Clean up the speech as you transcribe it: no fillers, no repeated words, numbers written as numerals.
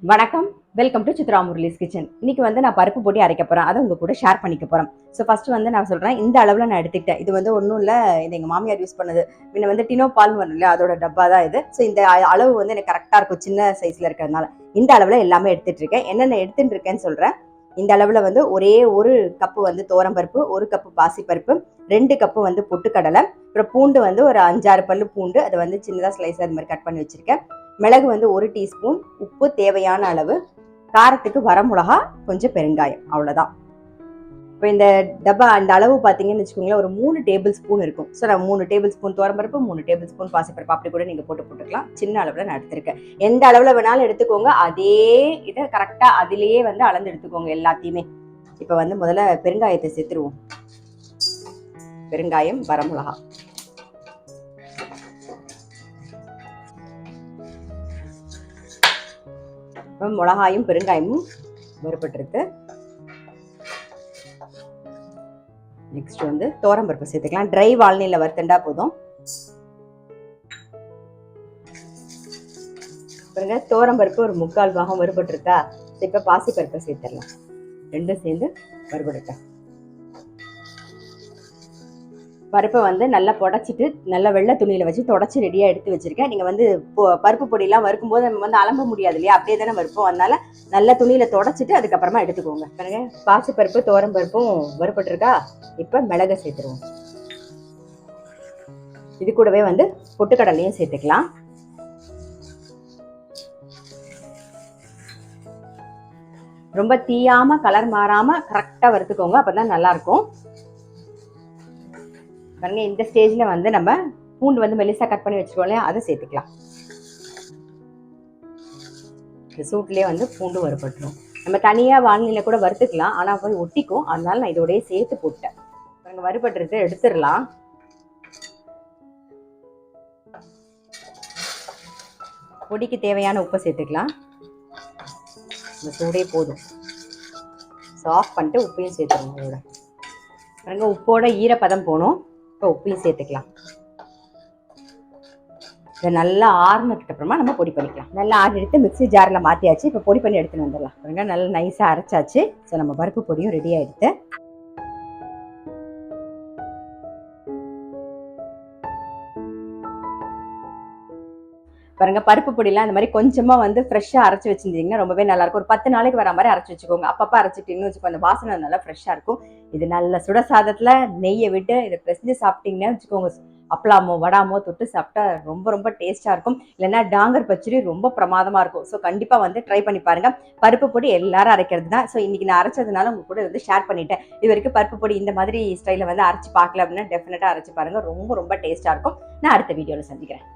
வணக்கம், welcome to Chitra Murali's kitchen. இன்னைக்கு வந்து நான் பருப்பு போட்டு அரைக்க போறேன். அதை உங்க கூட ஷேர் பண்ணிக்க போறேன். ஸோ ஃபர்ஸ்ட் வந்து நான் சொல்றேன், இந்த அளவுல நான் எடுத்துக்கிட்டேன். இது வந்து ஒன்றும் இல்லை, இது எங்க மாமியார் யூஸ் பண்ணது. முன்ன வந்து டினோ பால் வரும் இல்லையா, அதோட டப்பா தான் இது. ஸோ இந்த அளவு வந்து எனக்கு கரெக்டா இருக்கும், சின்ன சைஸ்ல இருக்கிறதுனால. இந்த அளவுல எல்லாமே எடுத்துட்டு இருக்கேன். என்னென்ன எடுத்துட்டு இருக்கேன்னு சொல்றேன். இந்த அளவுல வந்து ஒரே ஒரு கப்பு வந்து பருப்பு, ஒரு கப்பு பாசிப்பருப்பு, 2 கப்பு வந்து பொட்டுக்கடலை, அப்புறம் பூண்டு வந்து ஒரு 5-6 பல்லு பூண்டு, அதை வந்து சின்னதாக ஸ்லைஸ் அது மாதிரி கட் பண்ணி வச்சிருக்கேன். மிளகு வந்து 1 டீஸ்பூன், உப்பு தேவையான அளவு, காரத்துக்கு வரமிளகா, கொஞ்சம் பெருங்காயம், அவ்வளோதான். இப்போ இந்த டப்பா அந்த அளவு பார்த்தீங்கன்னு வச்சுக்கோங்களேன், ஒரு 3 டேபிள் ஸ்பூன் இருக்கும். ஸோ நான் 3 டேபிள் ஸ்பூன் துவரம்பருப்பு, 3 டேபிள் ஸ்பூன் பாசிப்பருப்பு அப்படி கூட நீங்கள் போட்டுக்கலாம். சின்ன அளவில் நான் எடுத்திருக்கேன். எந்த அளவில் வேணாலும் எடுத்துக்கோங்க, அதே இதை கரெக்டாக அதிலேயே வந்து அளந்து எடுத்துக்கோங்க எல்லாத்தையுமே. இப்போ வந்து முதல்ல பெருங்காயத்தை சேர்த்துருவோம். பெருங்காயம், வரமிளகா, மிளகாயும் பெருங்காயமும் வறுபட்டுருக்கு. நெக்ஸ்ட் வந்து பருப்பு சேர்த்துக்கலாம். ட்ரை வால்நீல வறுத்தண்டா போதும். பருப்பு ஒரு 3/4 பாகம் வறுபட்டுருக்கா. இப்ப பாசி பருப்பை சேர்த்துடலாம். ரெண்டும் சேர்ந்து வறுபடுட்டேன். பருப்பை வந்து நல்லா புடச்சிட்டு நல்லா வெள்ளை துணியில் வச்சு தொடச்சி ரெடியாக எடுத்து வச்சுருக்கேன். நீங்கள் வந்து பருப்பு பொடியெல்லாம் வறுக்கும்போது நம்ம வந்து அலம்ப முடியாது இல்லையா, அப்படியே தானே வறுப்போம். அதனால நல்ல துணியில் தொடச்சிட்டு அதுக்கப்புறமா எடுத்துக்கோங்க. பாருங்க, பாசிப்பருப்பு பருப்பும் வறுப்பட்டுருக்கா. இப்போ மிளகை சேர்த்துருவோம். இது கூடவே வந்து பொட்டுக்கடலையும் சேர்த்துக்கலாம். ரொம்ப தீயாமல் கலர் மாறாமல் கரெக்டாக வறுத்துக்கோங்க, அப்போ தான் நல்லாயிருக்கும். பாருங்க, இந்த ஸ்டேஜ்ல வந்து நம்ம பூண்டு வந்து மெலிசா கட் பண்ணி வச்சுக்கோம் இல்லையா, அதை சேர்த்துக்கலாம். இந்த சூட்லயே வந்து பூண்டு வறுபட்டுரும். நம்ம தனியா வானிலையில கூட வறுத்துக்கலாம், ஆனா போய் ஒட்டிக்கும். அதனால நான் இதோடய சேர்த்து போட்டேன். பாருங்க, வறுபட்டுறது எடுத்துடலாம். பொடிக்கு தேவையான உப்பை சேர்த்துக்கலாம். இந்த சூடே போதும். ஆஃப் பண்ணிட்டு உப்பையும் சேர்த்துருவோம் இதோட. பாருங்க, உப்போட ஈரப்பதம் போகணும். இப்போ உப்பையும் சேர்த்துக்கலாம். இதை நல்லா ஆறுனதுக்கு அப்புறமா நம்ம பொடி பண்ணிக்கலாம். நல்லா ஆறி எடுத்து மிக்ஸி ஜாரில் மாற்றியாச்சு. இப்போ பொடி பண்ணி எடுத்துன்னு வந்துடலாம். பாருங்க, நல்லா நைஸாக அரைச்சாச்சு. ஸோ நம்ம பருப்பு பொடியும் ரெடி ஆகிடுது. பாருங்க, பருப்பு பொடியெல்லாம் இந்த மாதிரி கொஞ்சமாக வந்து ஃப்ரெஷ்ஷாக அரைச்சி வச்சுருந்தீங்கன்னா ரொம்பவே நல்லாயிருக்கும். ஒரு 10 நாளைக்கு வர மாதிரி அரைச்சி வச்சுக்கோங்க. அப்பப்போ அரைச்சிட்டிங்கன்னு வச்சுக்கோங்க, அந்த வாசனை நல்லா ஃப்ரெஷ்ஷாக இருக்கும். இது நல்ல சுட சாதத்தில் நெய்யை விட்டு இதை பிசைஞ்சு சாப்பிட்டீங்கன்னா வச்சுக்கோங்க, அப்பளாமோ வடாமோ தொட்டு சாப்பிட்டா ரொம்ப ரொம்ப டேஸ்ட்டாக இருக்கும். இல்லைன்னா டாங்கர் பச்சடி ரொம்ப பிரமாதமாக இருக்கும். ஸோ கண்டிப்பாக வந்து ட்ரை பண்ணி பாருங்கள். பருப்பு பொடி எல்லாரும் அரைக்கிறது தான். ஸோ இன்றைக்கி நான் அரைச்சதுனால உங்கள் கூட வந்து ஷேர் பண்ணிட்டேன். இது வரைக்கும் பருப்பு பொடி இந்த மாதிரி ஸ்டைலில் வந்து அரைச்சி பார்க்கல அப்படின்னா டெஃபினட்டாக அரைச்சி பாருங்கள். ரொம்ப ரொம்ப டேஸ்ட்டாக இருக்கும். நான் அடுத்த வீடியோவில் சந்திக்கிறேன்.